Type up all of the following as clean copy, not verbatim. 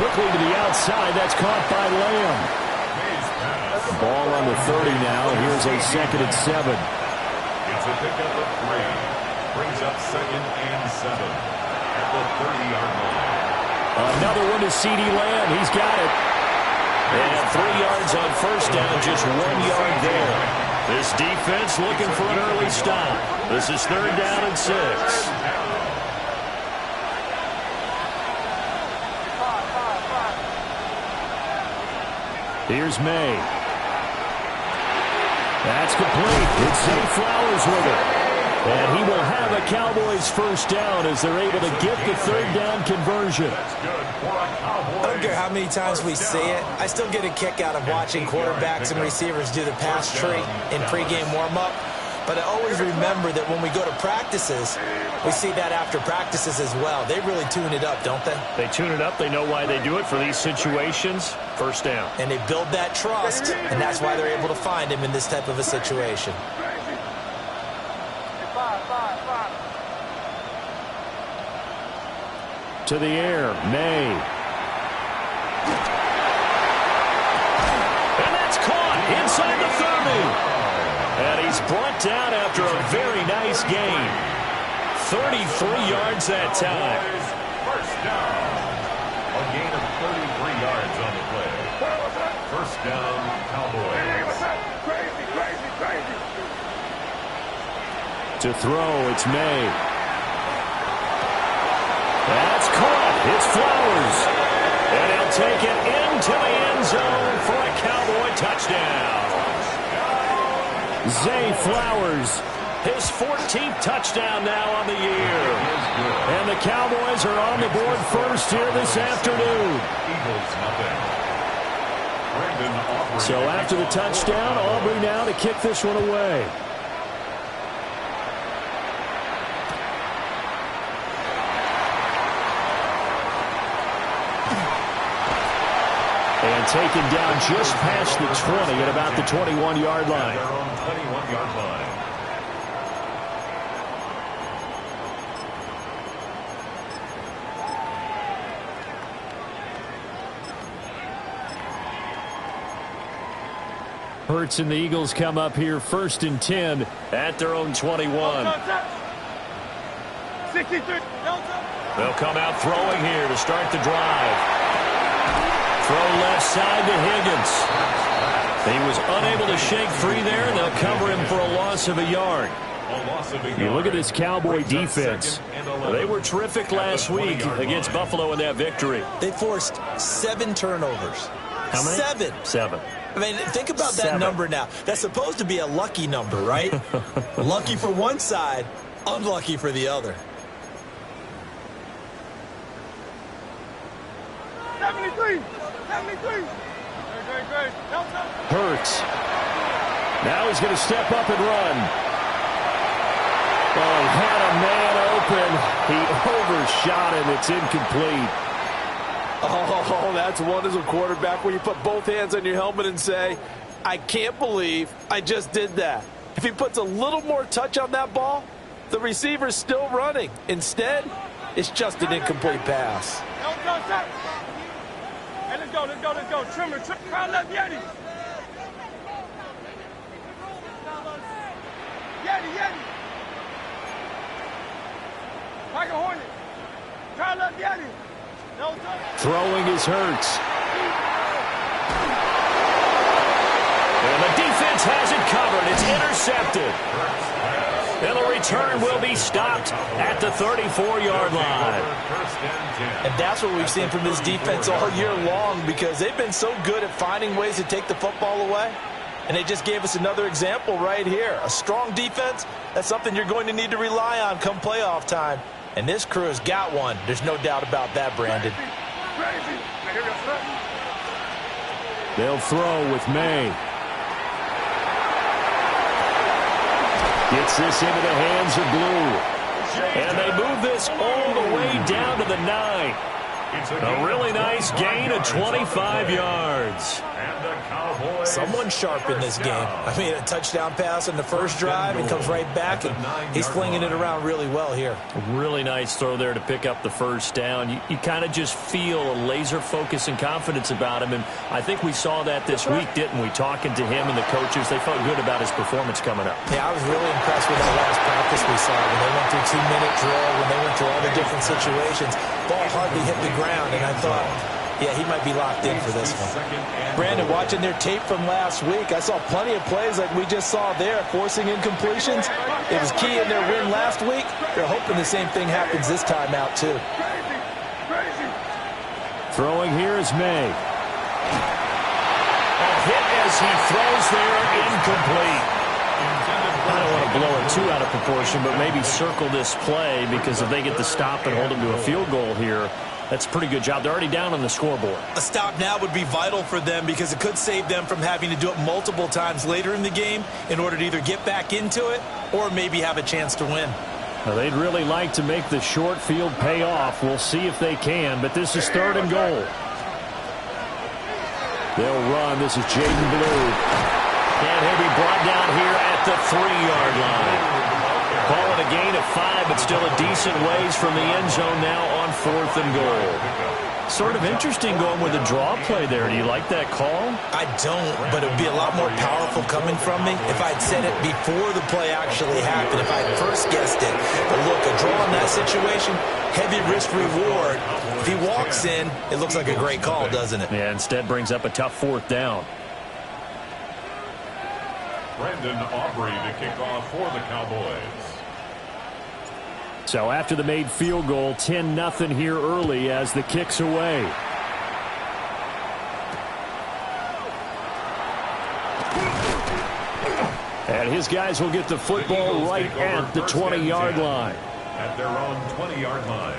quickly to the outside. That's caught by Lamb. Ball on the 30 now. Here's a 2nd and 7. It's a pickup of 3. Brings up 2nd and 7 at the 30-yard line. Another one to CeeDee Lamb. He's got it. And 3 yards on first down, just 1 yard there. This defense looking for an early stop. This is 3rd down and 6. Here's May. That's complete. It's Zay Flowers with it. And he will have a Cowboys first down as they're able to get the 3rd down conversion. I don't care how many times we see it. I still get a kick out of watching quarterbacks and receivers do the pass tree in pregame warm-up. But I always remember that when we go to practices, we see that after practices as well. They really tune it up, don't they? They tune it up. They know why they do it for these situations. First down. And they build that trust, and that's why they're able to find him in this type of a situation. To the air, May. And that's caught inside the 30. And he's brought down after a very nice gain. 33 yards that time. First down. A gain of 33 yards on the play. First down, Cowboys. To throw, it's May. That's caught. It's Flowers. And he'll take it into the end zone for a Cowboy touchdown. Zay Flowers, his 14th touchdown now on the year. And the Cowboys are on the board first here this afternoon. So after the touchdown, Aubrey now to kick this one away. And taken down just past the 20 at about the 21-yard line. Their own 21-yard line. Hurts and the Eagles come up here 1st and 10 at their own 21. 63. They'll come out throwing here to start the drive. Throw left side to Higgins. He was unable to shake free there, and they'll cover him for a loss of a yard. You look at this Cowboy defense. They were terrific last week against Buffalo in that victory. They forced 7 turnovers. How many? 7. 7. I mean, think about that number now. That's supposed to be a lucky number, right? Lucky for one side, unlucky for the other. 73. 73. Great. Hurts. Now he's going to step up and run. Oh, he had a man open. He overshot him. It's incomplete. Oh, that's one as a quarterback when you put both hands on your helmet and say, I can't believe I just did that. If he puts a little more touch on that ball, the receiver's still running. Instead, it's just an incomplete pass. Hey, let's go. Trimmer. Crowd left, Yeti. Yeti. Tiger Hornet. Crowd left, Yeti. Throwing is Hurts. And the defense has it covered. It's intercepted. And the return will be stopped at the 34-yard line. And that's what we've seen from this defense all year long, because they've been so good at finding ways to take the football away. And they just gave us another example right here. A strong defense, that's something you're going to need to rely on come playoff time. And this crew has got one. There's no doubt about that, Brandon. They'll throw with May. Gets this into the hands of Blue. And they move this all the way down to the 9. A really nice gain of 25 yards. Someone sharp in this game. I mean, a touchdown pass in the first drive and comes right back, and he's flinging it around really well here. Really nice throw there to pick up the first down. You kind of just feel a laser focus and confidence about him, and I think we saw that this week, didn't we? Talking to him and the coaches, they felt good about his performance coming up. Yeah, I was really impressed with that last practice we saw when they went through 2-minute drill, when they went through all the different situations. Ball hardly hit the ground, and I thought, yeah, he might be locked in for this one. Brandon, watching their tape from last week, I saw plenty of plays like we just saw there, forcing incompletions. It was key in their win last week. They're hoping the same thing happens this time out, too. Throwing here is May. A hit as he throws there, incomplete. I don't want to blow it too out of proportion, but maybe circle this play, because if they get the stop and hold them to a field goal here, that's a pretty good job. They're already down on the scoreboard. A stop now would be vital for them because it could save them from having to do it multiple times later in the game in order to either get back into it or maybe have a chance to win. Well, they'd really like to make the short field pay off. We'll see if they can, but this is 3rd and goal. They'll run. This is Jaden Blue. And he'll be brought down here at the 3-yard line. Ball at a gain of 5, but still a decent ways from the end zone now on 4th and goal. Sort of interesting going with a draw play there. Do you like that call? I don't, but it would be a lot more powerful coming from me if I'd said it before the play actually happened, if I'd first guessed it. But look, a draw in that situation, heavy risk reward. If he walks in, it looks like a great call, doesn't it? Yeah, instead brings up a tough 4th down. Brandon Aubrey to kick off for the Cowboys. So after the made field goal, 10-0 here early as the kick's away. And his guys will get the football right at the 20-yard line. At their own 20-yard line.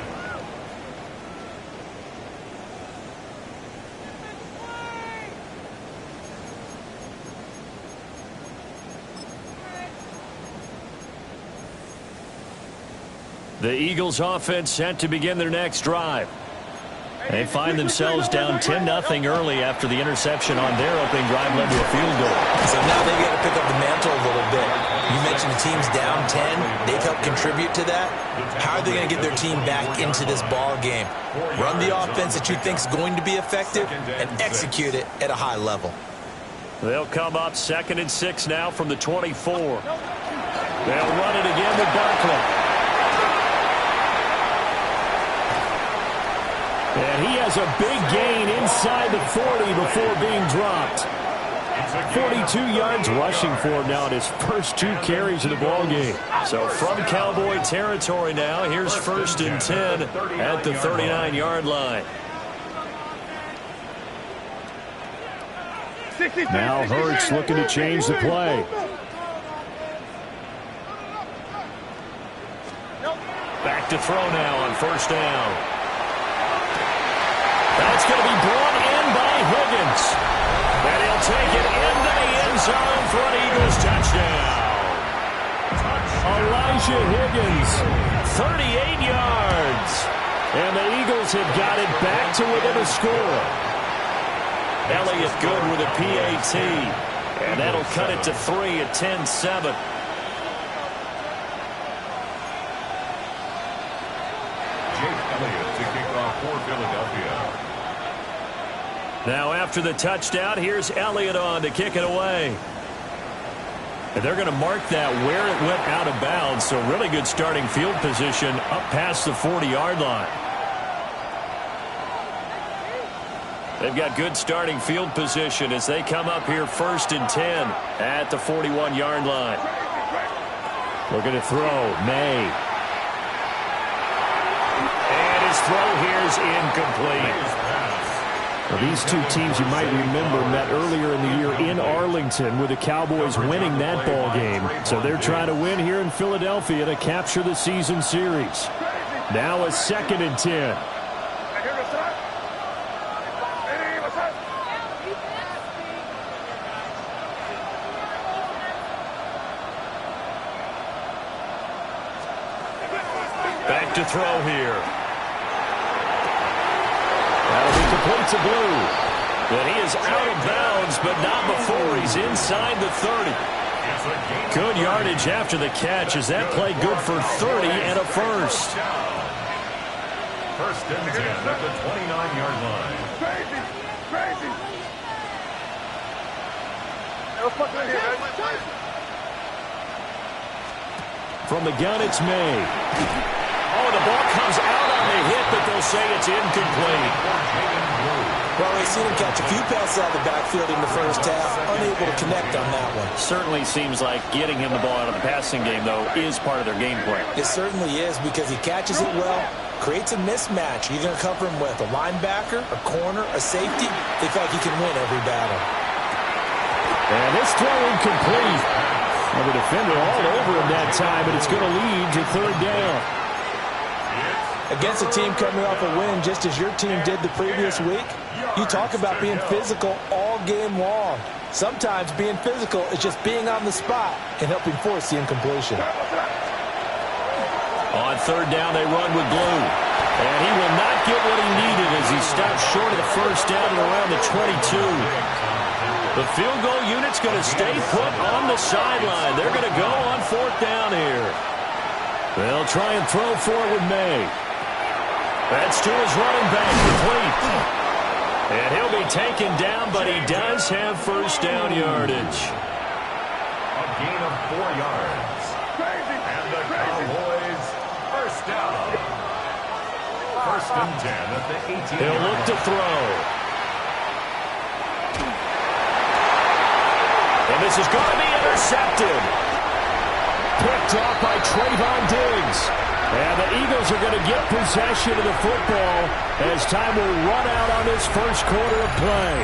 The Eagles offense set to begin their next drive. They find themselves down 10-0 early after the interception on their opening drive led to a field goal. So now they've got to pick up the mantle a little bit. You mentioned the team's down 10. They've helped contribute to that. How are they going to get their team back into this ball game? Run the offense that you think is going to be effective and execute it at a high level. They'll come up 2nd and 6 now from the 24. They'll run it again with Barkley. And he has a big gain inside the 40 before being dropped. 42 yards rushing for him now in his first 2 carries of the ball game. So from Cowboy territory now, here's 1st and 10 at the 39-yard line. Now Hurts looking to change the play. Back to throw now on 1st down. That's going to be brought in by Higgins. And he'll take it into the end zone for an Eagles touchdown. Elijah Higgins, 38 yards. And the Eagles have got it back to within a score. Elliott good with a PAT. And that'll cut it to 3 at 10-7. Jake Elliott to kick off for Philadelphia. Now after the touchdown, here's Elliott on to kick it away. And they're going to mark that where it went out of bounds, so really good starting field position up past the 40-yard line. They've got good starting field position as they come up here 1st and 10 at the 41-yard line. Looking to throw, May. And his throw here is incomplete. Well, these two teams, you might remember, met earlier in the year in Arlington with the Cowboys winning that ball game. So they're trying to win here in Philadelphia to capture the season series. Now a 2nd and 10. Back to throw here. complete to Blue. But he is out of bounds, but not before he's inside the 30. Good yardage after the catch. Is that play good for 30 and a first? First and 10 at the 29-yard line. Crazy. Crazy. From the gun, it's May. Oh, the ball comes out on the hit, but they'll say it's incomplete. Well, we've seen him catch a few passes out of the backfield in the first half, unable to connect on that one. Certainly seems like getting him the ball out of the passing game, though, is part of their game plan. It certainly is because he catches it well, creates a mismatch. You're going to cover him with a linebacker, a corner, a safety. They feel like he can win every battle. And this throw incomplete. Well, the defender all over him that time, but it's going to lead to third down. Against a team coming off a win, just as your team did the previous week, you talk about being physical all game long. Sometimes being physical is just being on the spot and helping force the incompletion. On third down, they run with Blue. And he will not get what he needed as he stops short of the first down at around the 22. The field goal unit's going to stay put on the sideline. They're going to go on fourth down here. They'll try and throw for it with May. That's to his running back, complete. And he'll be taken down, but he does have first down yardage. A gain of 4 yards. And the Cowboys first down. First and 10 at the 18. He'll look to throw. And this is going to be intercepted. Picked off by Trayvon Diggs. And the Eagles are going to get possession of the football as time will run out on this first quarter of play.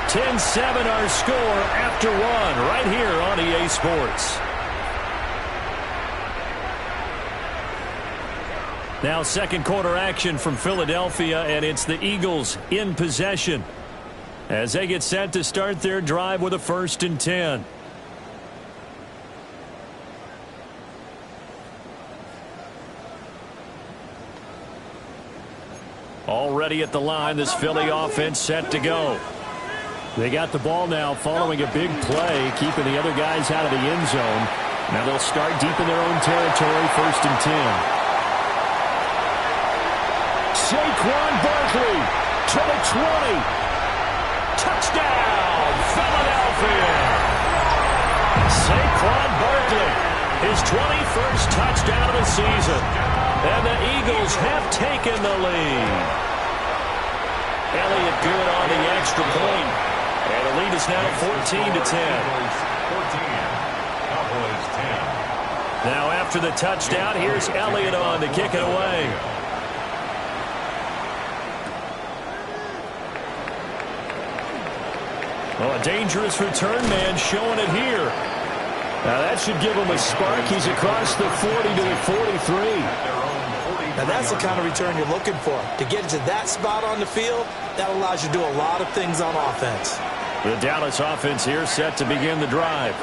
10-7 our score after one right here on EA Sports. Now second quarter action from Philadelphia, and it's the Eagles in possession as they get set to start their drive with a first and 10. Already at the line, this Philly offense set to go. They got the ball now following a big play, keeping the other guys out of the end zone. Now they'll start deep in their own territory, first and 10. Saquon Barkley to the 20. Touchdown, Philadelphia. Saquon Barkley, his 21st touchdown of the season. And the Eagles have taken the lead. Elliott good on the extra point. And the lead is now 14-10. Cowboys 10. Now after the touchdown, here's Elliott on to kick it away. Well, a dangerous return man showing it here. Now that should give him a spark. He's across the 40 to the 43. Now that's the kind of return you're looking for. To get to that spot on the field, that allows you to do a lot of things on offense. The Dallas offense here set to begin the drive.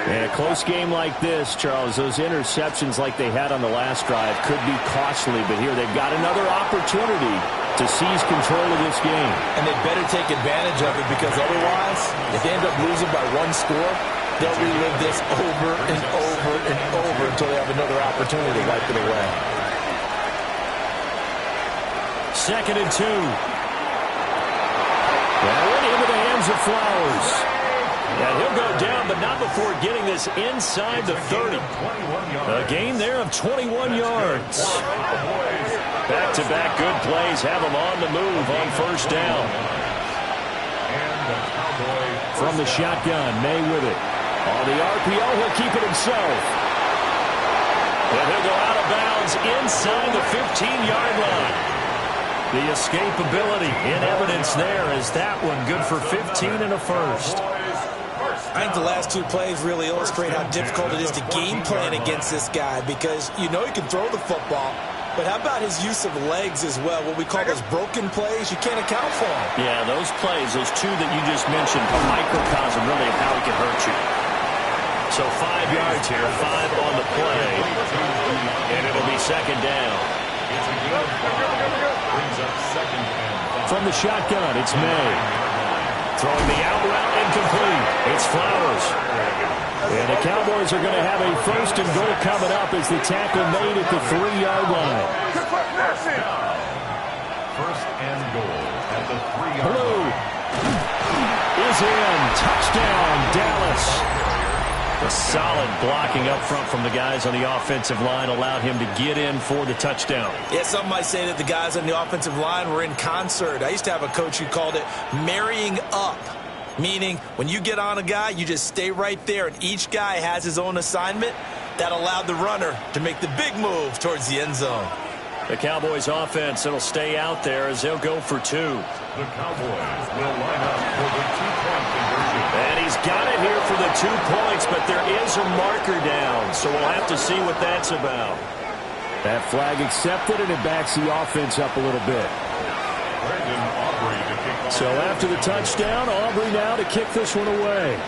In a close game like this, Charles, those interceptions like they had on the last drive could be costly, but here they've got another opportunity to seize control of this game. And they better take advantage of it, because otherwise, if they end up losing by one score, they'll relive this over and over and over until they have another opportunity to wipe it away. Second and 2. That went into the hands of Flowers. And he'll go down, but not before getting this inside the 30. A gain there of 21 yards. Back-to-back good plays have him on the move on first down. From the shotgun, May with it. On the RPO, he'll keep it himself. And he'll go out of bounds inside the 15-yard line. The escapability in evidence there as that one good for 15 and a first. I think the last two plays really illustrate how difficult it is to game plan against this guy, because you know he can throw the football, but how about his use of legs as well? What we call those broken plays, you can't account for them. Yeah, those plays, those two that you just mentioned, a microcosm really of how he can hurt you. So 5 yards here, 5 on the play, and it'll be second down. Brings up second and 5. from the shotgun. It's May. Throwing the out route incomplete. It's Flowers. And the Cowboys are going to have a first and goal coming up as the tackle made at the 3-yard line. First and goal at the 3-yard Blue line. is in. Touchdown, Dallas. A solid blocking up front from the guys on the offensive line allowed him to get in for the touchdown. Yeah, some might say that the guys on the offensive line were in concert. I used to have a coach who called it marrying up, meaning when you get on a guy, you just stay right there, and each guy has his own assignment. That allowed the runner to make the big move towards the end zone. The Cowboys offense, it'll stay out there as they'll go for 2. The Cowboys will line up for the 2-point conversion. And he's got it here for the 2 points, but there is a marker down, so we'll have to see what that's about. That flag accepted, and it backs the offense up a little bit. So after the touchdown, Aubrey now to kick this one away.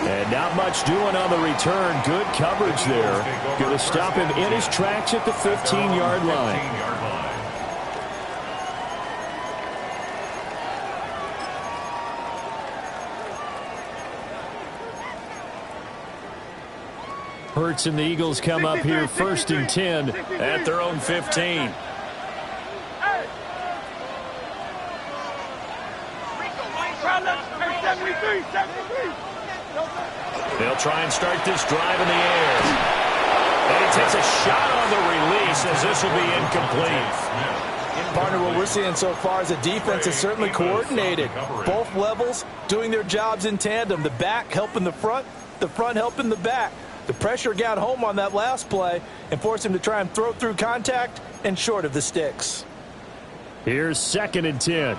And not much doing on the return. Good coverage there. Going to stop him in his tracks at the 15-yard line. Hurts and the Eagles come up here first and 10 at their own 15. They'll try and start this drive in the air. And he takes a shot on the release as this will be incomplete. Partner, what we're seeing so far is the defense is certainly coordinated. Both levels doing their jobs in tandem. The back helping the front helping the back. The pressure got home on that last play and forced him to try and throw through contact and short of the sticks. Here's 2nd and 10.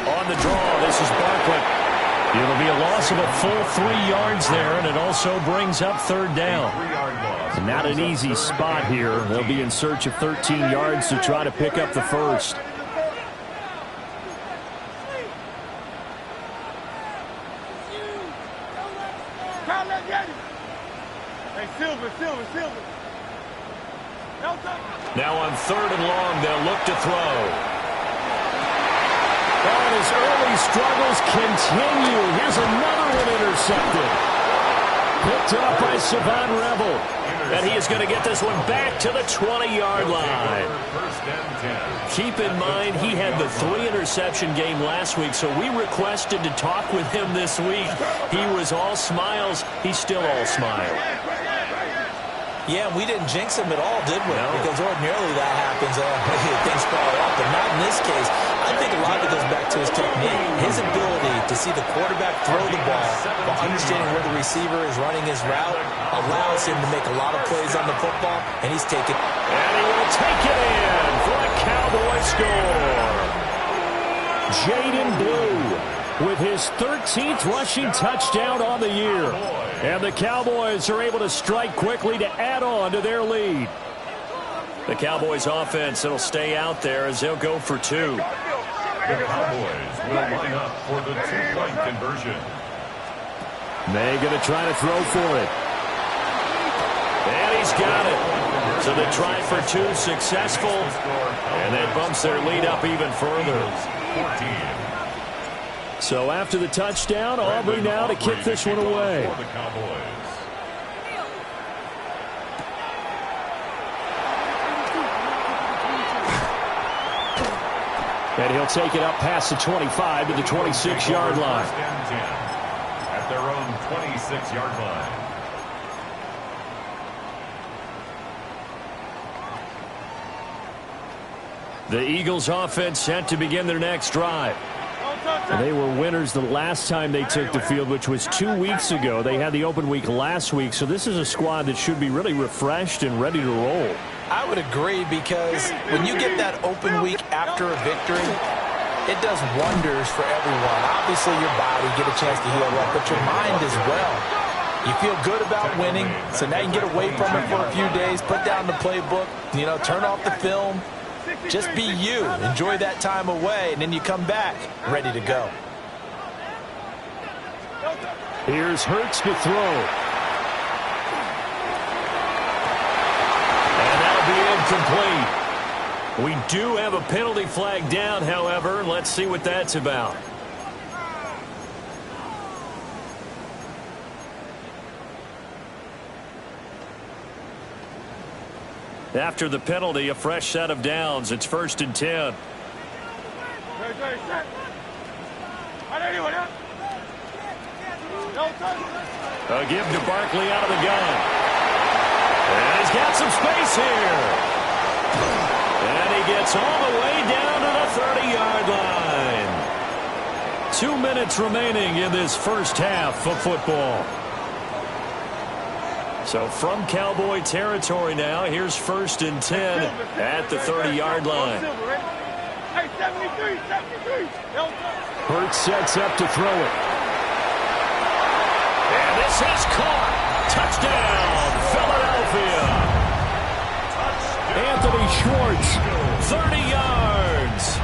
On the draw, this is Barkley. It'll be a loss of a full 3 yards there, and it also brings up 3rd down. Not an easy spot here. They'll be in search of 13 yards to try to pick up the first. Now on 3rd and long, they'll look to throw. And his early struggles continue. Here's another one intercepted. Picked up by Savon Rebel. And he is going to get this one back to the 20-yard line. Keep in mind, he had the 3-interception game last week, so we requested to talk with him this week. He was all smiles. He's still all smile. Yeah, we didn't jinx him at all, did we? No. Because ordinarily that happens. Things fall off, but not in this case. I think a lot of it goes back to his technique. His ability to see the quarterback throw the ball while understanding where the receiver is running his route allows him to make a lot of plays on the football, and he's taken. And he will take it in for a Cowboy score. Jaden Blue with his 13th rushing touchdown on the year. And the Cowboys are able to strike quickly to add on to their lead. The Cowboys offense, it'll stay out there as they'll go for 2. The Cowboys will line up for the 2-point conversion. May going to try to throw for it. And he's got it. So the try for 2 successful. And that bumps their lead up even further. 14. So after the touchdown, Aubrey now to kick this one away. And he'll take it up past the 25 to the 26-yard line. At their own 26-yard line. The Eagles offense set to begin their next drive. And they were winners the last time they took the field, which was 2 weeks ago. They had the open week last week, so this is a squad that should be really refreshed and ready to roll. I would agree, because when you get that open week after a victory, it does wonders for everyone. Obviously, your body, get a chance to heal up, but your mind as well. You feel good about winning, so now you can get away from it for a few days, put down the playbook, turn off the film. Just be you. Enjoy that time away, and then you come back ready to go. Here's Hurts to throw. And that'll be incomplete. We do have a penalty flag down, however. Let's see what that's about. After the penalty, a fresh set of downs. It's 1st and 10. A give to Barkley out of the gun. And he's got some space here. And he gets all the way down to the 30-yard line. 2 minutes remaining in this first half of football. So from Cowboy territory now, here's 1st and 10 at the 30-yard line. Hurts sets up to throw it. And this is caught. Touchdown, Philadelphia. Anthony Schwartz, 30 yards.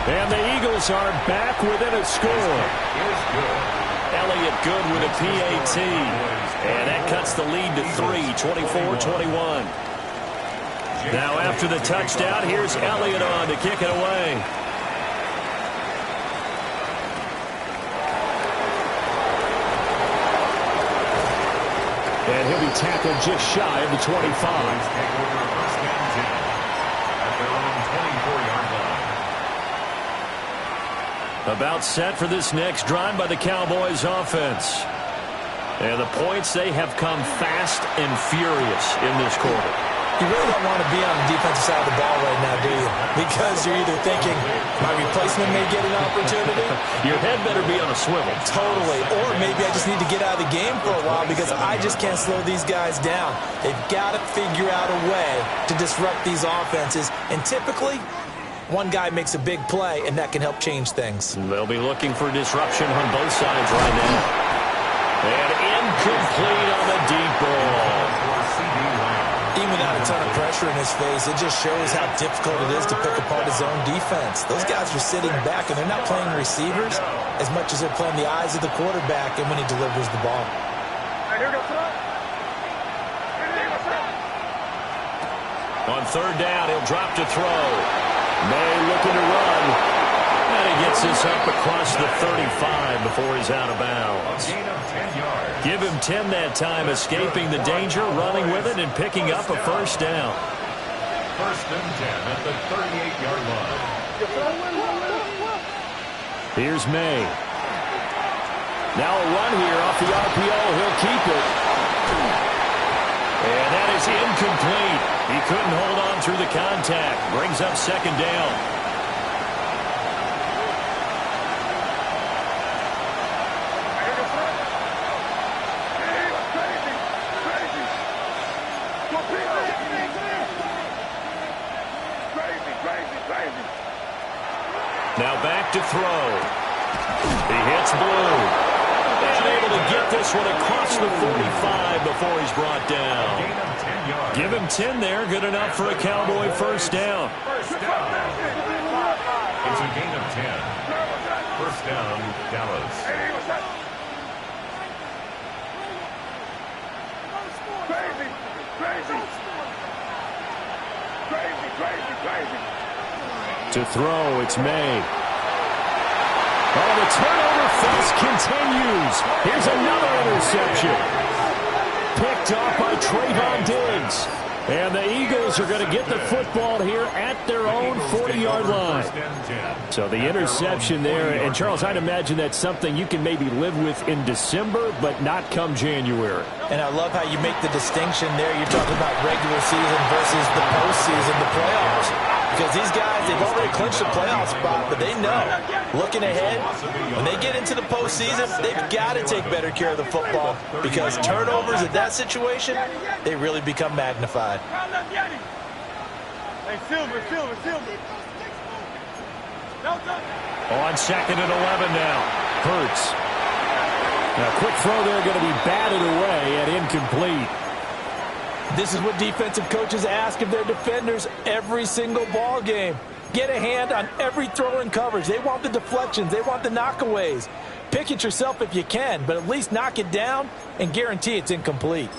And the Eagles are back within a score. Elliott good with a PAT. And that cuts the lead to 3, 24-21. Now after the touchdown, here's Elliott on to kick it away. And he'll be tackled just shy of the 25. About set for this next drive by the Cowboys offense. And the points, they have come fast and furious in this quarter. You really don't want to be on the defensive side of the ball right now, do you? Because you're either thinking, my replacement may get an opportunity. Your head better be on a swivel. Totally. Or maybe I just need to get out of the game for a while because I just can't slow these guys down. They've got to figure out a way to disrupt these offenses. And typically, one guy makes a big play, and that can help change things. They'll be looking for disruption on both sides right now. And incomplete on the deep ball. Even without a ton of pressure in his face, it just shows how difficult it is to pick apart his own defense. Those guys are sitting back, and they're not playing receivers as much as they're playing the eyes of the quarterback and when he delivers the ball. On 3rd down, he'll drop to throw. May looking to run. And he gets this up across the 35 before he's out of bounds. Give him 10 that time, escaping the danger, running with it, and picking up a 1st down. 1st and 10 at the 38-yard line. Here's May. Now a run here off the RPO. He'll keep it. And that is incomplete. He couldn't hold on through the contact. Brings up 2nd down. Now back to throw. He hits Blue. And able to get this one across the 45 before he's brought down. Give him 10 there. Good enough for a Cowboy 1st down. First down. It's a gain of 10. 1st down, Dallas. Crazy. To throw, it's May. Oh, the turnover fest continues. Here's another interception. Picked off by Trayvon Diggs. And the Eagles are going to get the football here at their own 40-yard line. So the interception there. And, Charles, I'd imagine that's something you can maybe live with in December, but not come January. And I love how you make the distinction there. You're talking about regular season versus the postseason, the playoffs. Because these guys, they've already clinched a playoff spot, but they know, looking ahead, when they get into the postseason, they've got to take better care of the football because turnovers in that situation, they really become magnified. On 2nd and 11 now. Hurts. Now, quick throw there going to be batted away and incomplete. This is what defensive coaches ask of their defenders every single ball game. Get a hand on every throw in coverage. They want the deflections. They want the knockaways. Pick it yourself if you can, but at least knock it down and guarantee it's incomplete.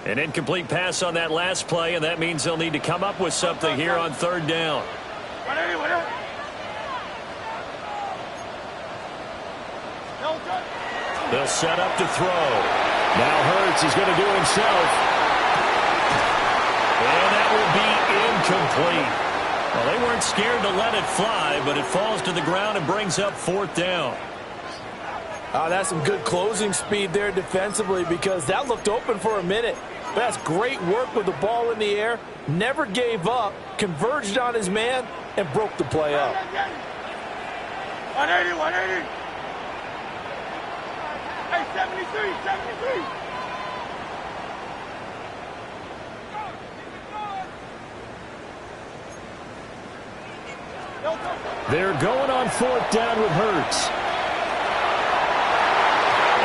An incomplete pass on that last play, and that means they'll need to come up with something here on third down. They'll set up to throw. Now Hurts is going to do it himself. And that will be incomplete. Well, they weren't scared to let it fly, but it falls to the ground and brings up fourth down. That's some good closing speed there defensively, because that looked open for a minute. But that's great work with the ball in the air. Never gave up, converged on his man, and broke the play up. 180, 180. Hey, 73, 73. They're going on fourth down with Hurts.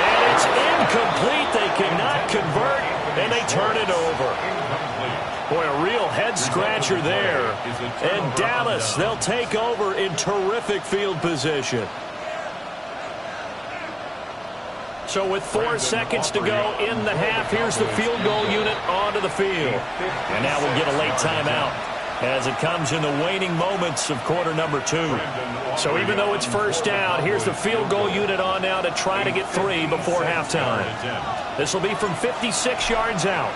And it's incomplete. They cannot convert, and they turn it over. Boy, a real head-scratcher there. And Dallas, they'll take over in terrific field position. So with 4 seconds to go in the half, here's the field goal unit onto the field. And now we'll get a late timeout as it comes in the waning moments of quarter number 2. So even though it's first down, here's the field goal unit on now to try to get 3 before halftime. This will be from 56 yards out.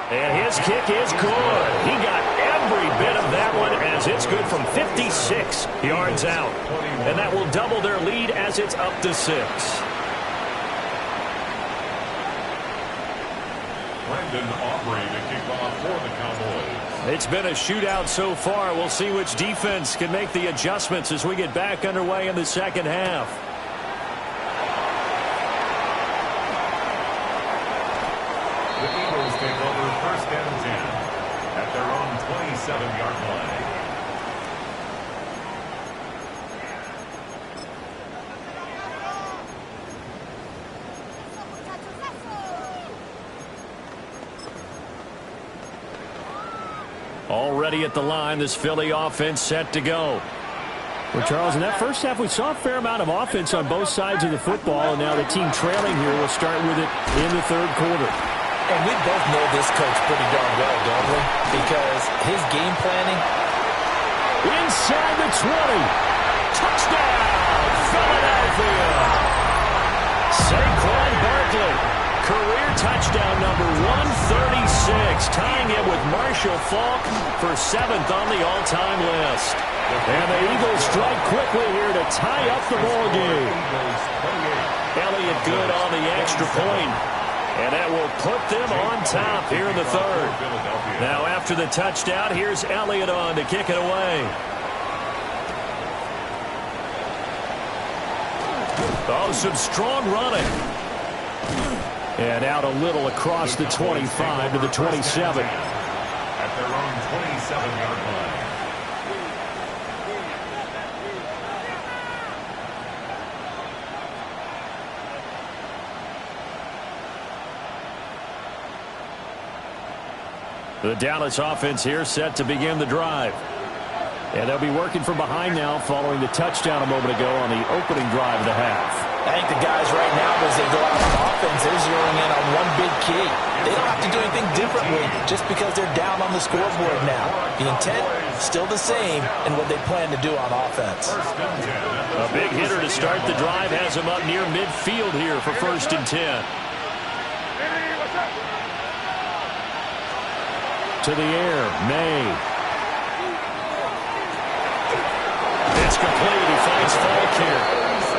And his kick is good. He got every bit of that one as it's good from 56 yards out. And that will double their lead as it's up to 6. Brandon Aubrey to kick off for the Cowboys. It's been a shootout so far. We'll see which defense can make the adjustments as we get back underway in the second half. The Eagles take over first and 10 at their own 27-yard line. Already at the line, this Philly offense set to go. Well, Charles, in that first half, we saw a fair amount of offense on both sides of the football, and now the team trailing here will start with it in the third quarter. And we both know this coach pretty darn well, don't we? Because his game planning. Inside the 20. Touchdown, Philadelphia. Saquon Barkley. Career touchdown number 136, tying it with Marshall Faulk for 7th on the all-time list. And the Eagles strike quickly here to tie up the ball game. Elliott good on the extra point. And that will put them on top here in the third. Now after the touchdown, here's Elliott on to kick it away. Oh, some strong running. And out a little across the 25 to the 27. At their own 27-yard line. The Dallas offense here set to begin the drive. And they'll be working from behind now following the touchdown a moment ago on the opening drive of the half. I think the guys right now, as they go out on offense, they're zeroing in on one big key. They don't have to do anything differently just because they're down on the scoreboard now. The intent, still the same in what they plan to do on offense. A big hitter to start the drive has him up near midfield here for 1st and 10. To the air, May. It's complete. He finds Faulk here.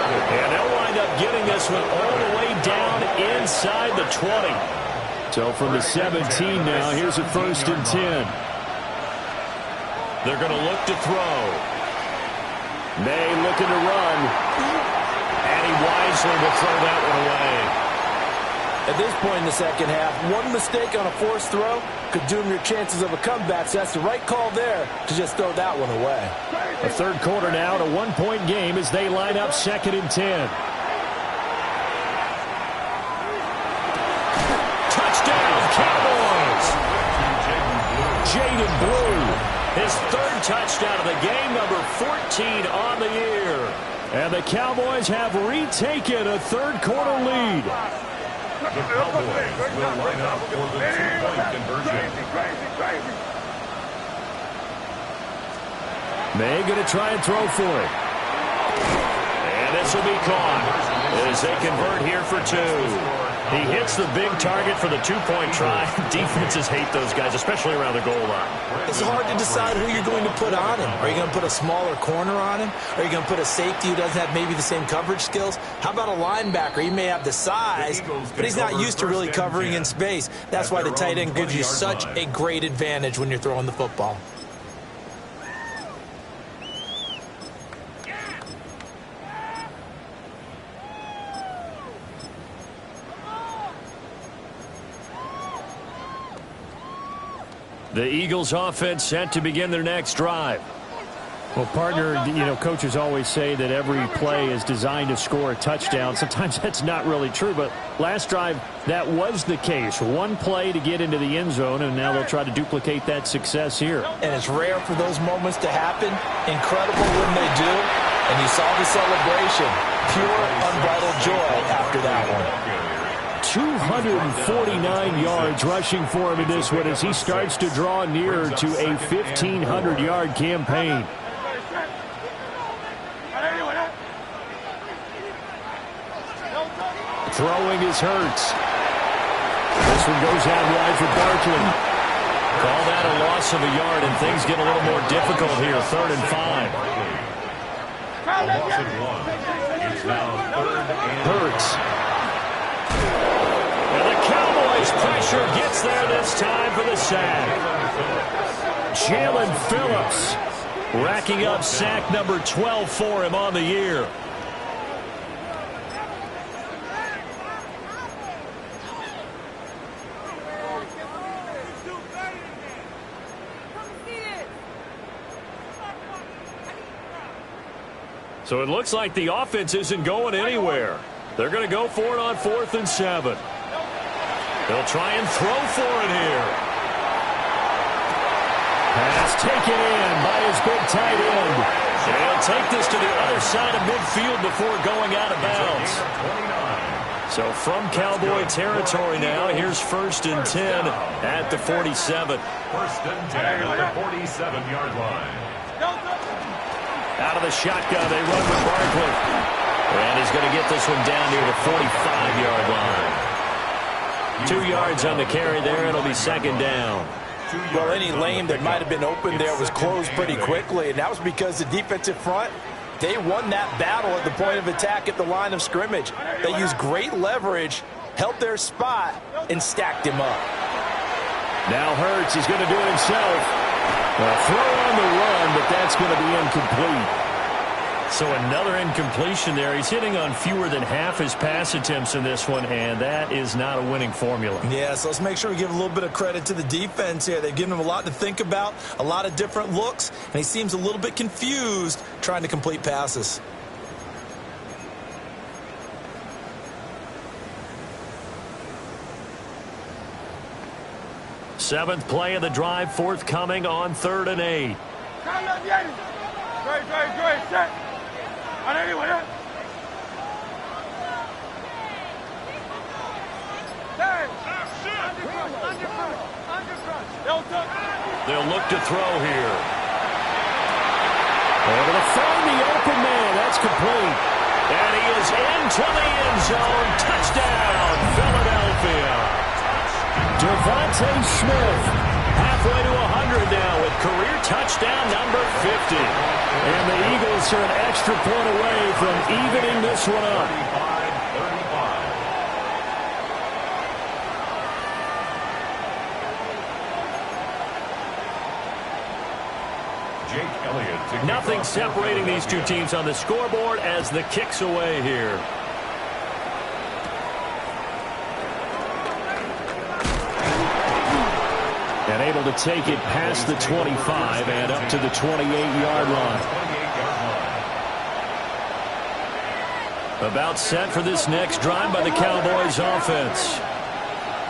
And they'll wind up getting this one all the way down inside the 20. So from the 17 now, here's a 1st and 10. They're going to look to throw. May looking to run. And he wisely will throw that one away. At this point in the second half, one mistake on a forced throw could doom your chances of a comeback. So that's the right call there to just throw that one away. A third quarter now, and a one-point game as they line up 2nd and 10. jaded blue. His third touchdown of the game, number 14 on the year. And the Cowboys have retaken a third-quarter lead. The Cowboys will line up for the two-point conversion. May going to try and throw for it. And this will be caught as they convert here for two. He hits the big target for the two-point try. Defenses hate those guys, especially around the goal line. It's hard to decide who you're going to put on him. Are you going to put a smaller corner on him? Are you going to put a safety who doesn't have maybe the same coverage skills? How about a linebacker? He may have the size, but he's not used to really covering in space. That's why the tight end gives you such a great advantage when you're throwing the football. The Eagles offense set to begin their next drive. Well, partner, coaches always say that every play is designed to score a touchdown. Sometimes that's not really true, but last drive, that was the case. One play to get into the end zone, and now they'll try to duplicate that success here. And it's rare for those moments to happen. Incredible when they do. And you saw the celebration. Pure, unbridled joy after that one. 249 yards rushing for him in this one as he starts to draw nearer to a 1,500-yard campaign. Throwing is Hurts. This one goes out wide for Barkley. Call that a loss of a yard, and things get a little more difficult here. 3rd and 5. A loss of 1. It's now 3rd and Hurts. And the Cowboys pressure gets there this time for the sack. Jalen Phillips racking up sack number 12 for him on the year. So it looks like the offense isn't going anywhere. They're going to go for it on 4th and 7. They'll try and throw for it here. Pass taken in by his big tight end. And he'll take this to the other side of midfield before going out of bounds. So from Cowboy territory now, here's 1st and 10 at the 47. 1st and 10 at the 47-yard line. Out of the shotgun, they run with Barkley. And he's going to get this one down near the 45-yard line. 2 yards on the carry there. It'll be 2nd down. Well, any lane that might have been open there was closed pretty quickly, and that was because the defensive front, they won that battle at the point of attack at the line of scrimmage. They used great leverage, held their spot, and stacked him up. Now Hurts is going to do it himself. A throw on the run, but that's going to be incomplete. So another incompletion there. He's hitting on fewer than half his pass attempts in this one, and that is not a winning formula. Yeah, so let's make sure we give a little bit of credit to the defense here. They've given him a lot to think about, a lot of different looks, and he seems a little bit confused trying to complete passes. Seventh play of the drive, forthcoming on 3rd and 8. Set. They'll look to throw here. Able to find the open man. That's complete. And he is into the end zone. Touchdown, Philadelphia. Devontae Smith. Halfway to 100 now with career touchdown number 50. And the Eagles are an extra point away from evening this one up. 35. Nothing separating these two teams on the scoreboard as the kick's away here. And able to take it past the 25 and up to the 28-yard line. About set for this next drive by the Cowboys offense.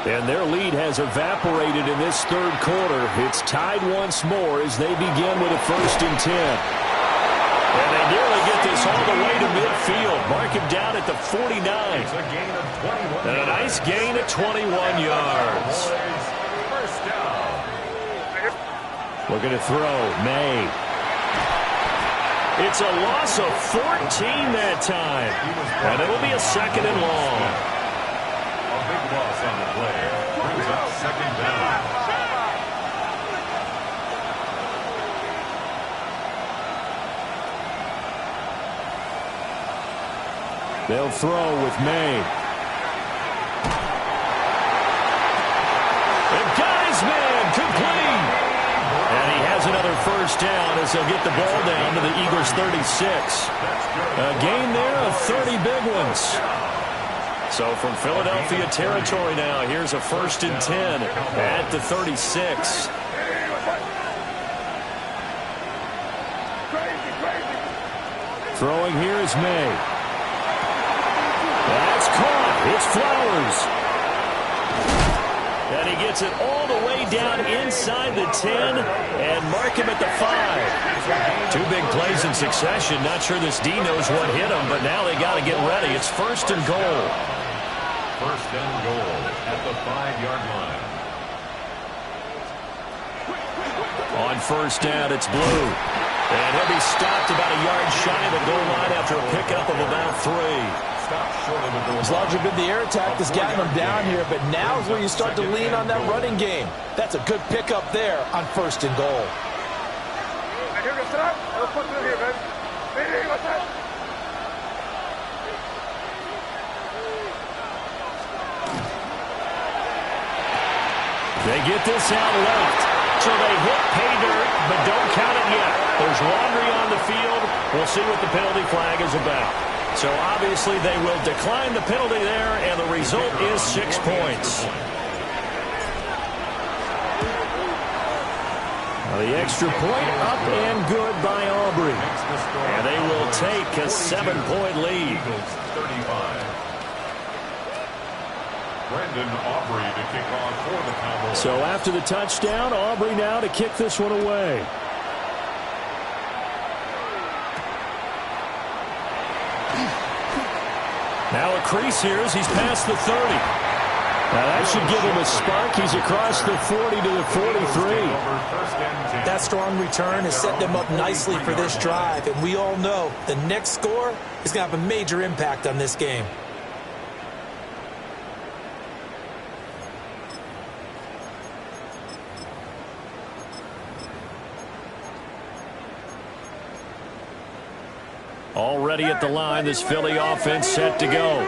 And their lead has evaporated in this third quarter. It's tied once more as they begin with a 1st and 10. And they nearly get this all the way to midfield. Mark him down at the 49. And a nice gain of 21 yards. First down. Looking to throw. May. It's a loss of 14 that time. And it'll be a 2nd and long. A big loss on the play. Brings up 2nd down. They'll throw with May. They've got his man complete. And he has another 1st down as they'll get the ball down to the Eagles' 36. A gain there of 30 big ones. So from Philadelphia territory now, here's a 1st and 10 at the 36. Throwing here is May. That's caught. It's Flowers. And he gets it all the way down inside the 10 and mark him at the 5. 2 big plays in succession. Not sure this D knows what hit him, but now they got to get ready. It's 1st and goal. 1st and goal at the 5-yard line. On 1st down, it's Blue. And he'll be stopped about a yard shy of the goal line after a pickup of about 3. It's largely been the air attack that's gotten them down here, but now is where you start to lean on that running game. That's a good pickup there on 1st and goal. They get this out left. So they hit pay dirt, but don't count it yet. There's laundry on the field. We'll see what the penalty flag is about. So obviously they will decline the penalty there, and the result is 6 points. Well, the extra point up and good by Aubrey. And they will take a 7-point lead. 35. Brendan Aubrey to kick off for the Cowboys. So after the touchdown, Aubrey now to kick this one away. Now a crease here as he's past the 30. Now that should give him a spark. He's across the 40 to the 43. That strong return has set them up nicely for this drive, and we all know the next score is going to have a major impact on this game. Already at the line, this Philly offense set to go.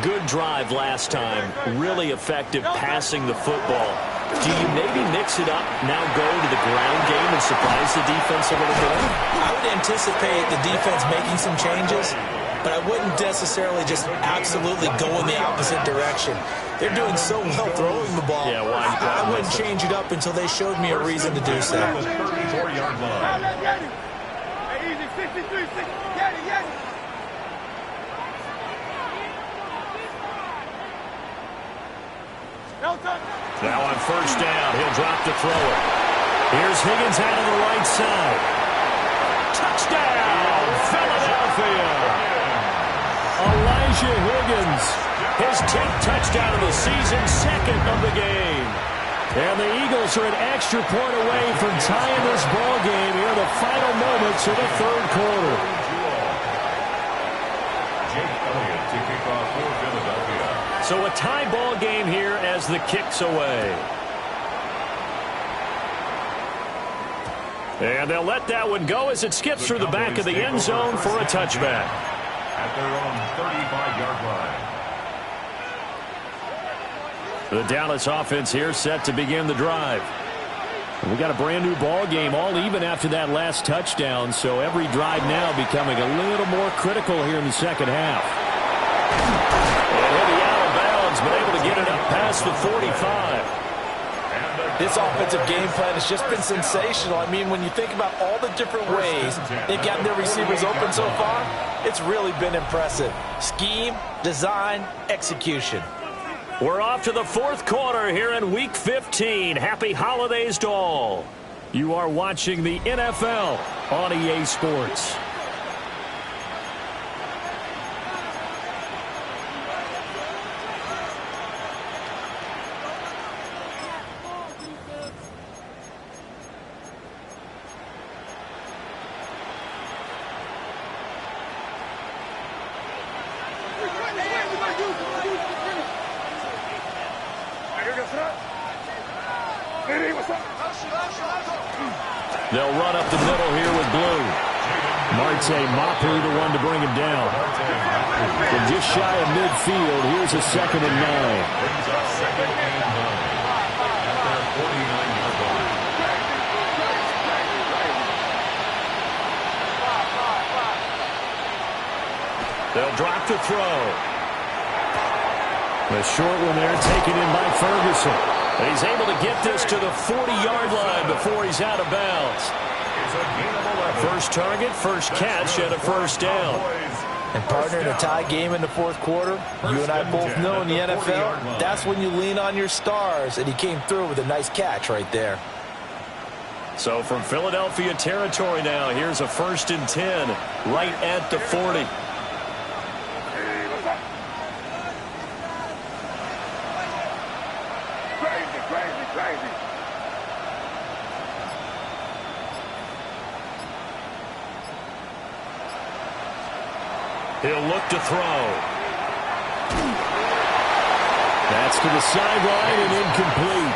Good drive last time. Really effective passing the football. Do you maybe mix it up, now go to the ground game and surprise the defense a little bit? I would anticipate the defense making some changes, but I wouldn't necessarily just absolutely go in the opposite direction. They're doing so well throwing the ball. Yeah, well, I wouldn't change it up until they showed me a reason to do so. 34-yard line. Easy, 63, 60. Get it, get it. Now on 1st down, he'll drop the thrower. Here's Higgins out of the right side. Touchdown, Philadelphia. Elijah Higgins, his 10th touchdown of the season, 2nd of the game. And the Eagles are an extra point away from tying this ball game here in the final moments of the 3rd quarter. Jake Elliott to kick off for Philadelphia. So a tie ball game here as the kick's away. And they'll let that one go as it skips through the back of the end zone for a touchback. At their own 35-yard line. The Dallas offense here set to begin the drive. We got a brand new ball game, all even after that last touchdown, so every drive now becoming a little more critical here in the second half. And he'll be out of bounds, but able to get it up past the 45. This offensive game plan has just been sensational. I mean, when you think about all the different ways they've gotten their receivers open so far, it's really been impressive. Scheme, design, execution. We're off to the fourth quarter here in Week 15. Happy holidays to all. You are watching the NFL on EA Sports. They'll run up the middle here with Blue. Marte Mapu, the one to bring him down. From just shy of midfield, here's a 2nd and 9. Brings up 2nd and 9 at their 49-yard line. They'll drop to throw. The short one there taken in by Ferguson. And he's able to get this to the 40-yard line before he's out of bounds. First target, first catch, and a first down. And partner, in a tie game in the fourth quarter, you and I both know in the NFL, that's when you lean on your stars, and he came through with a nice catch right there. So from Philadelphia territory now, here's a 1st and 10 right at the 40. He'll look to throw. That's to the sideline and incomplete.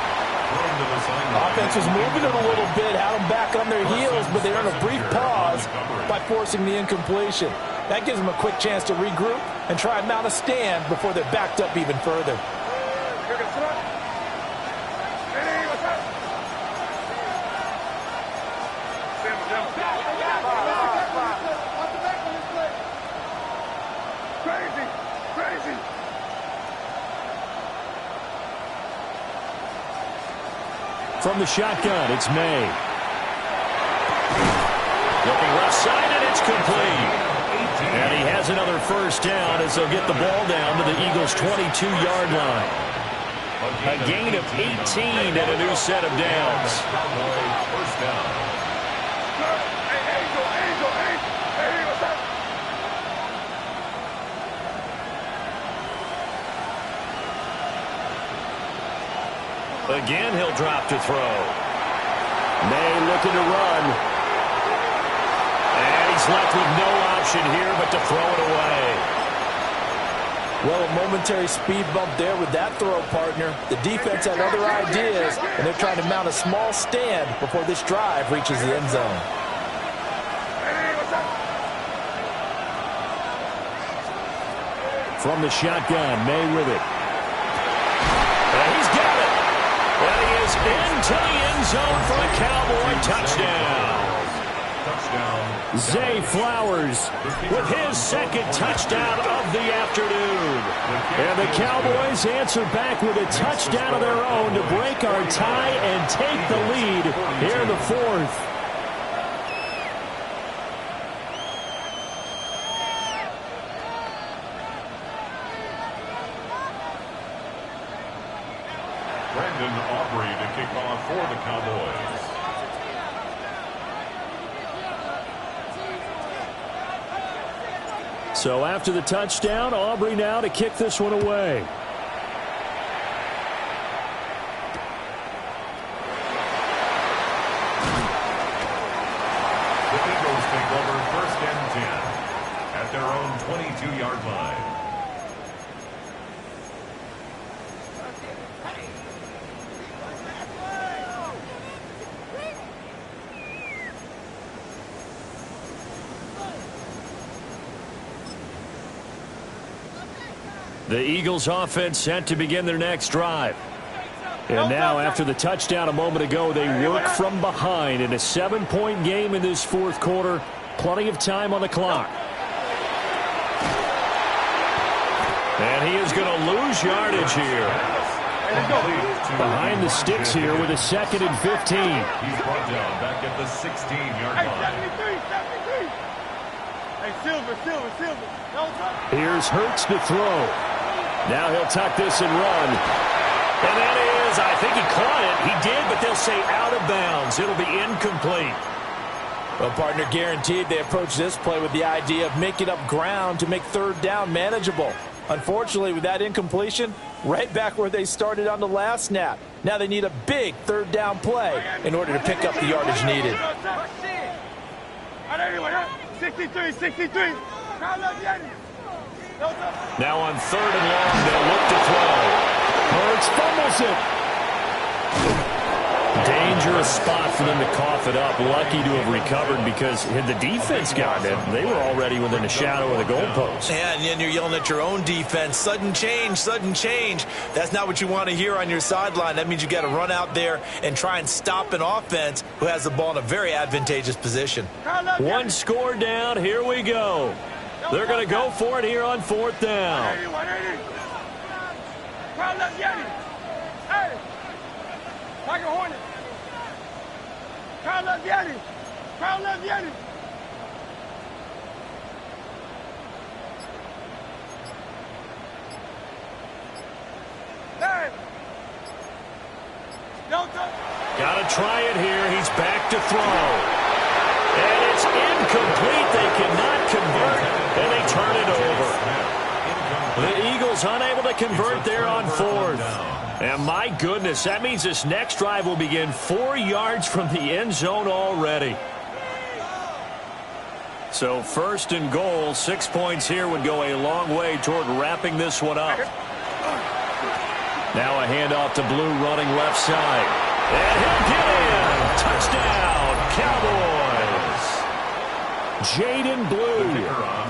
Offense was moving it a little bit, had them back on their heels, but they earned a brief pause by forcing the incompletion. That gives them a quick chance to regroup and try and mount a stand before they're backed up even further. From the shotgun, it's May. Looking left side, and it's complete. And he has another first down as they'll get the ball down to the Eagles' 22-yard line. A gain of 18 and a new set of downs. First down. Again, he'll drop to throw. May looking to run. And he's left with no option here but to throw it away. Well, a momentary speed bump there with that throw, partner. The defense had other ideas, and they're trying to mount a small stand before this drive reaches the end zone. From the shotgun, May with it. And he's got it. And he is into the end zone for a Cowboy touchdown. Zay Flowers with his 2nd touchdown of the afternoon. And the Cowboys answer back with a touchdown of their own to break our tie and take the lead here in the 4th. Aubrey to kick off for the Cowboys. So after the touchdown, Aubrey now to kick this one away. The Eagles take over 1st and 10 at their own 22-yard line. The Eagles offense set to begin their next drive. And now after the touchdown a moment ago, they work from behind in a 7-point game in this 4th quarter. Plenty of time on the clock. And he is going to lose yardage here. Behind the sticks here with a 2nd and 15. He's brought down back at the 16-yard line. Hey, Silver. Here's Hurts to throw. Now he'll tuck this and run. And that is, I think he caught it. He did, but they'll say out of bounds. It'll be incomplete. Well, partner, guaranteed they approach this play with the idea of making up ground to make third down manageable. Unfortunately, with that incompletion, right back where they started on the last snap. Now they need a big third down play in order to pick up the yardage needed. 63, 63. Now on third and long, they'll look to throw. Hurts fumbles it. Dangerous spot for them to cough it up. Lucky to have recovered because had the defense gotten it, they were already within a shadow of the goalpost. Yeah, and then you're yelling at your own defense. Sudden change, sudden change. That's not what you want to hear on your sideline. That means you got to run out there and try and stop an offense who has the ball in a very advantageous position. One score down. Here we go. They're going to go for it here on fourth down. Like a hornet. Crowd left Yeti. Crowd left Yeti. Hey. Got to try it here. He's back to throw. And it's incomplete. They cannot convert, and they turn it over. The Eagles unable to convert there on fourth. And my goodness, that means this next drive will begin 4 yards from the end zone already. So first and goal, 6 points here would go a long way toward wrapping this one up. Now a handoff to Blue running left side. And he'll get in. Touchdown, Cowboys. Jaden Blue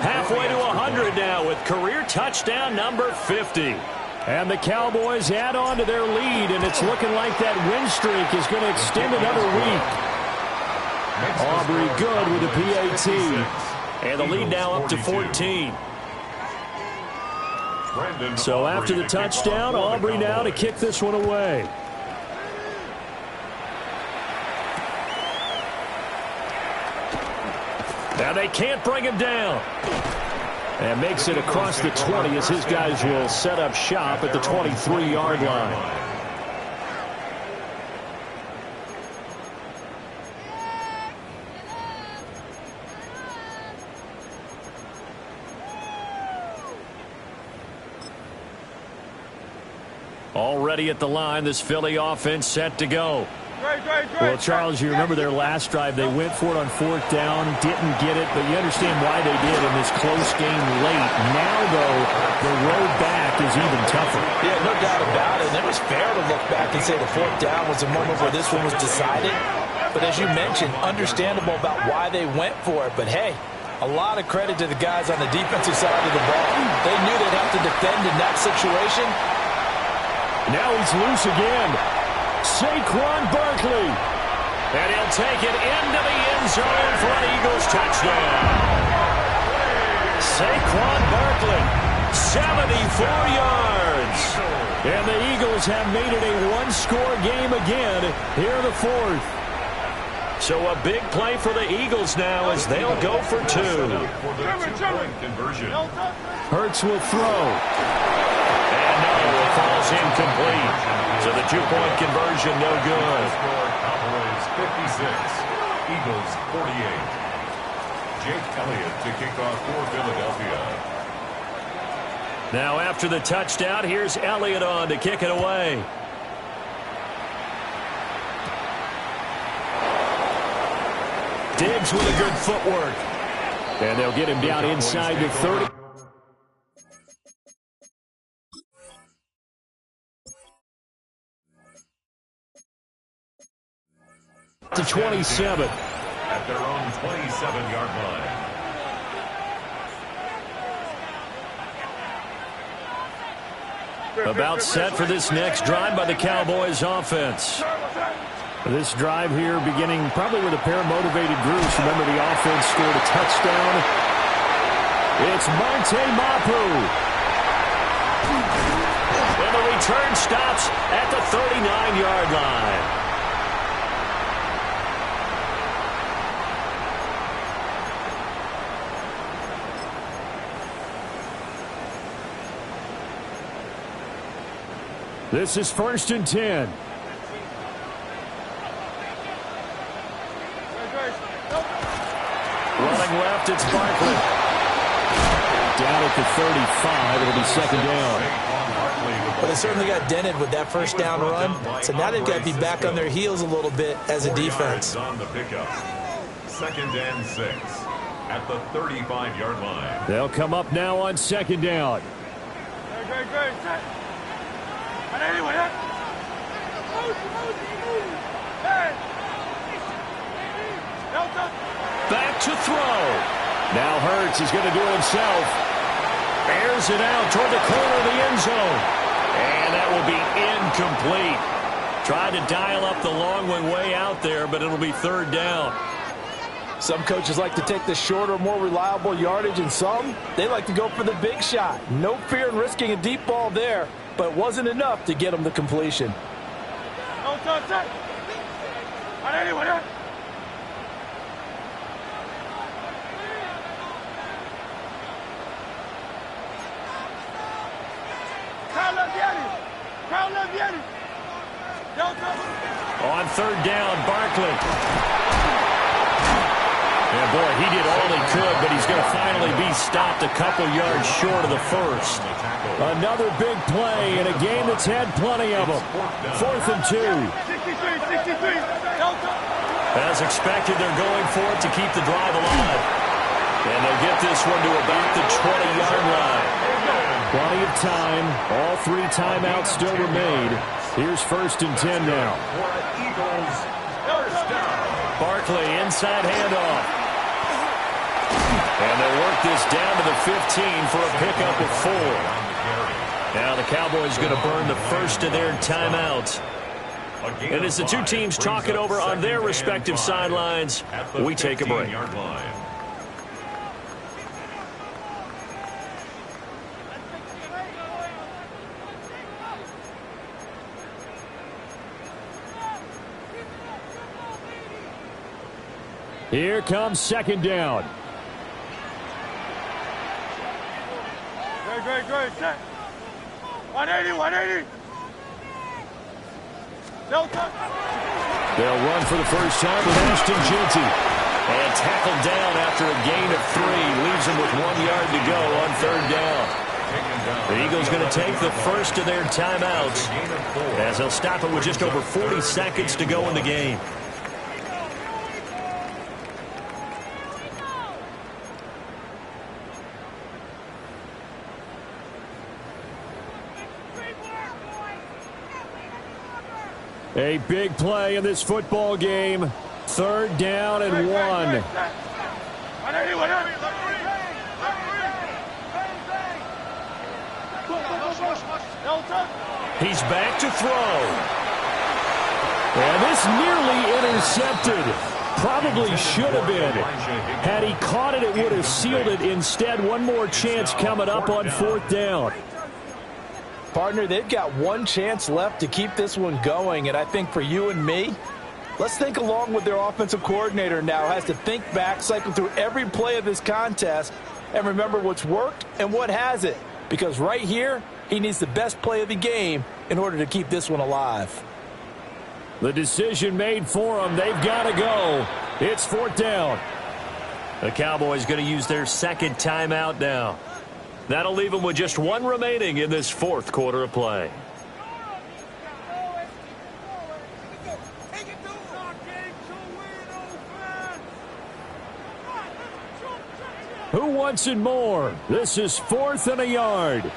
halfway to 100 now with career touchdown number 50. And the Cowboys add on to their lead, and it's looking like that win streak is going to extend another week. Aubrey good with the PAT. And the lead now up to 14. So after the touchdown, Aubrey now to kick this one away. Now they can't bring him down. And makes it across the 20 as his guys will set up shop at the 23-yard line. Already at the line, this Philly offense set to go. Well, Charles, you remember their last drive. They went for it on fourth down, didn't get it, but you understand why they did in this close game late. Now, though, the road back is even tougher. Yeah, no doubt about it. And it was fair to look back and say the fourth down was the moment where this one was decided. But as you mentioned, understandable about why they went for it. But, hey, a lot of credit to the guys on the defensive side of the ball. They knew they'd have to defend in that situation. Now he's loose again. Saquon Barkley. And he'll take it into the end zone for an Eagles touchdown. Saquon Barkley, 74 yards. And the Eagles have made it a one-score game again here in the fourth. So a big play for the Eagles now as they'll go for two. Hurts will throw. And no, it falls incomplete. So the two-point conversion no good. Cowboys 56, Eagles 48. Jake Elliott to kick off for Philadelphia. Now after the touchdown, here's Elliott on to kick it away. Diggs with a good footwork. And they'll get him down inside the 30. To 27. At their own 27-yard line. About set for this next drive by the Cowboys offense. This drive here beginning probably with a pair of motivated groups. Remember, the offense scored a touchdown. It's Monte Mapu. And the return stops at the 39-yard line. This is 1st and 10. Running left, it's Barkley. Down at the 35, it'll be 2nd down. But they certainly got dented with that first down run. So now they've got to be back on their heels a little bit as a defense. On the pickup. 2nd and 6 at the 35-yard line. They'll come up now on 2nd down. Back to throw. Now Hurts is going to do it himself. Airs it out toward the corner of the end zone. And that will be incomplete. Tried to dial up the long way out there, but it'll be 3rd down. Some coaches like to take the shorter, more reliable yardage, and some, they like to go for the big shot. No fear in risking a deep ball there, but it wasn't enough to get them the completion. On 3rd down, Barkley. And boy, he did all he could, but he's going to finally be stopped a couple yards short of the first. Another big play in a game that's had plenty of them. 4th and 2. As expected, they're going for it to keep the drive alive. And they'll get this one to about the 20-yard line. Plenty of time. All 3 timeouts still remain. Here's 1st and 10 now. Barkley, inside handoff. And they'll work this down to the 15 for a pickup of 4. Now the Cowboys going to burn the first of their timeouts. And as the two teams talk it over on their respective sidelines, we take a break. Here comes 2nd down. Great. 180. They'll run for the first time with Ashton Jeanty. And tackled down after a gain of 3. Leaves them with 1 yard to go on 3rd down. The Eagles going to take the first of their timeouts as they'll stop it with just over 40 seconds to go in the game. A big play in this football game. 3rd down and 1. He's back to throw. And this nearly intercepted. Probably should have been. Had he caught it, it would have sealed it. Instead, one more chance coming up on 4th down. Partner, they've got one chance left to keep this one going, and I think for you and me, let's think along with their offensive coordinator now. Has to think back, cycle through every play of this contest, and remember what's worked and what hasn't. Because right here, he needs the best play of the game in order to keep this one alive. The decision made for them. They've got to go. It's 4th down. The Cowboys going to use their 2nd timeout now. That'll leave them with just 1 remaining in this 4th quarter of play. Who wants it more? This is 4th and a yard.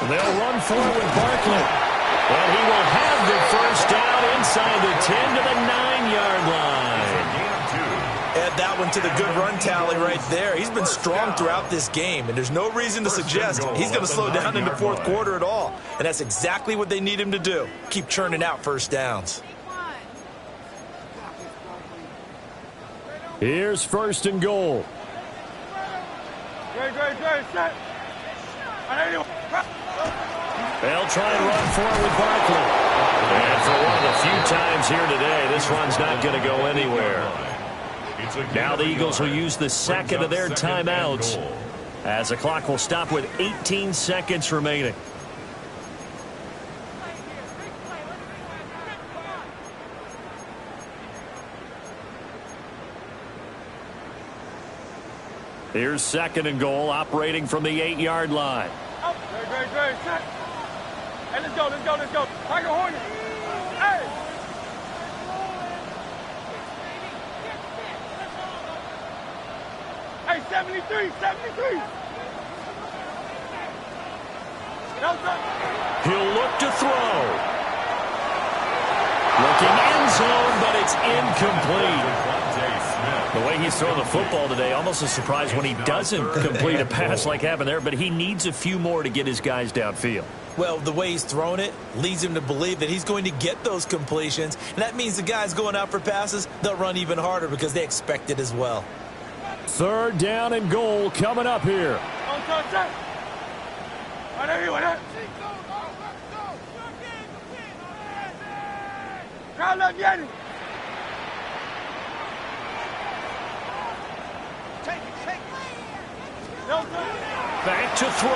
They'll run forward with Barkley. And he will have the first down inside the 10 to the 9-yard line. Add that one to the good run tally right there. He's been strong throughout this game, and there's no reason to suggest he's going to slow down in the 4th quarter at all. And that's exactly what they need him to do. Keep churning out first downs. Here's 1st and goal. Set. They'll try and run forward with Barkley. And for one of the few times here today, this run's not going to go anywhere. Now the Eagles will use the second of their timeouts as the clock will stop with 18 seconds remaining. Here's second and goal, operating from the 8-yard line. Great. Set. Hey, let's go. Tiger Hornet. Hey. Hey, 73. He'll look to throw. Looking end zone, but it's incomplete. The way he's throwing the football today, almost a surprise when he doesn't complete a pass like happened there, but he needs a few more to get his guys downfield. Well, the way he's thrown it leads him to believe that he's going to get those completions, and that means the guys going out for passes, they'll run even harder because they expect it as well. Third down and goal coming up here. Back to throw.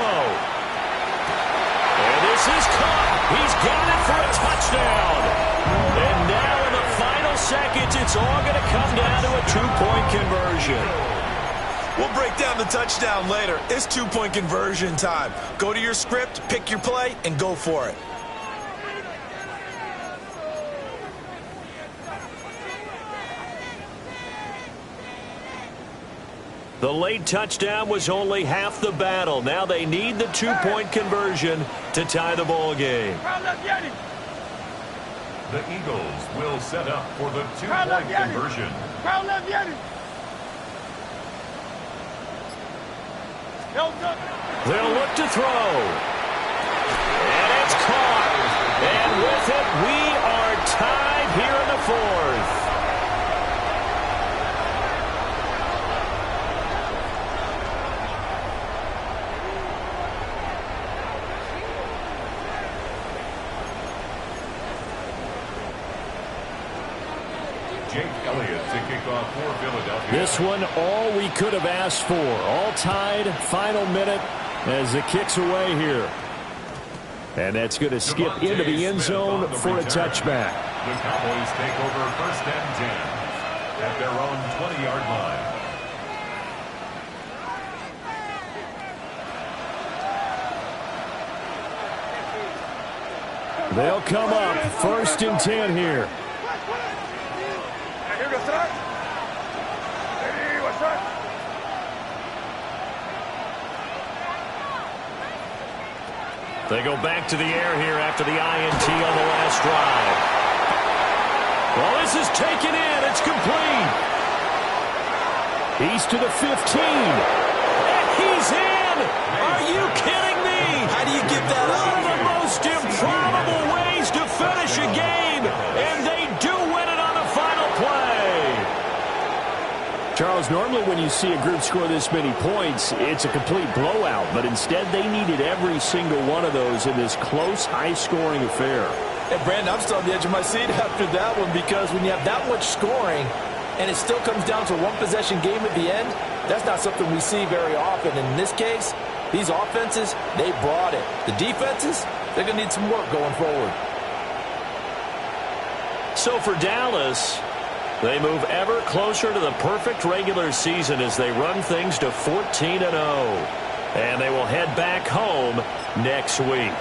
And this is caught. He's got it for a touchdown. And now in the final seconds, it's all going to come down to a two-point conversion. We'll break down the touchdown later. It's two-point conversion time. Go to your script, pick your play, and go for it. The late touchdown was only half the battle. Now they need the two-point conversion to tie the ball game. The Eagles will set up for the two-point conversion. They'll look to throw. And it's caught. And with it, we are tied here in the fourth. This one, all we could have asked for. All tied, final minute as it kicks away here. And that's going to skip into the end zone for a touchback. The Cowboys take over first and 10 at their own 20-yard line. They'll come up first and 10 here. They go back to the air here after the INT on the last drive. Well, this is taken in. It's complete. He's to the 15. And he's in. Are you kidding me? How do you get that One up? of the most improbable ways to finish a game. And they do win it on the final play. Charles, normally when you see a group score this many points, it's a complete blowout. But instead, they needed every single one of those in this close, high-scoring affair. Hey, Brandon, I'm still on the edge of my seat after that one because when you have that much scoring and it still comes down to a one-possession game at the end, that's not something we see very often. And in this case, these offenses, they brought it. The defenses, they're going to need some work going forward. So for Dallas, they move ever closer to the perfect regular season as they run things to 14-0. And they will head back home next week.